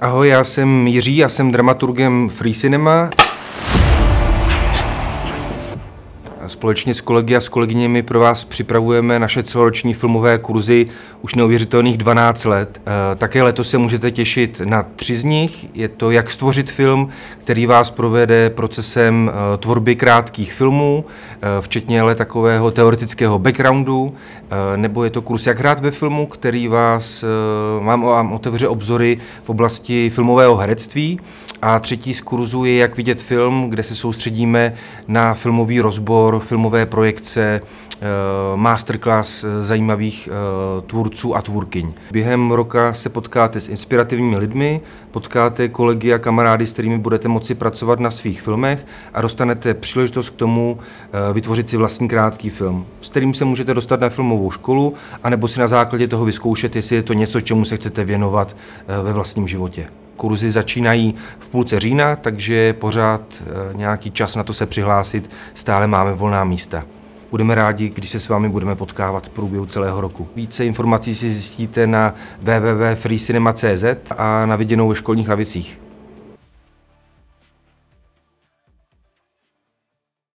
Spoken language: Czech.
Ahoj, já jsem Jiří, já jsem dramaturgem Free Cinema. Společně s kolegy a s kolegyněmi pro vás připravujeme naše celoroční filmové kurzy už neuvěřitelných 12 let. Také letos se můžete těšit na 3 z nich. Je to Jak stvořit film, který vás provede procesem tvorby krátkých filmů, včetně ale takového teoretického backgroundu, nebo je to kurz Jak hrát ve filmu, který vám otevře obzory v oblasti filmového herectví. A třetí z kurzů je Jak vidět film, kde se soustředíme na filmový rozbor, filmové projekce, masterclass zajímavých tvůrců a tvůrkyň. Během roka se potkáte s inspirativními lidmi, potkáte kolegy a kamarády, s kterými budete moci pracovat na svých filmech a dostanete příležitost k tomu vytvořit si vlastní krátký film, s kterým se můžete dostat na filmovou školu, anebo si na základě toho vyzkoušet, jestli je to něco, čemu se chcete věnovat ve vlastním životě. Kurzy začínají v půlce října, takže pořád nějaký čas na to se přihlásit, stále máme volná místa. Budeme rádi, když se s vámi budeme potkávat v průběhu celého roku. Více informací si zjistíte na www.freecinema.cz a na viděnou ve školních lavicích.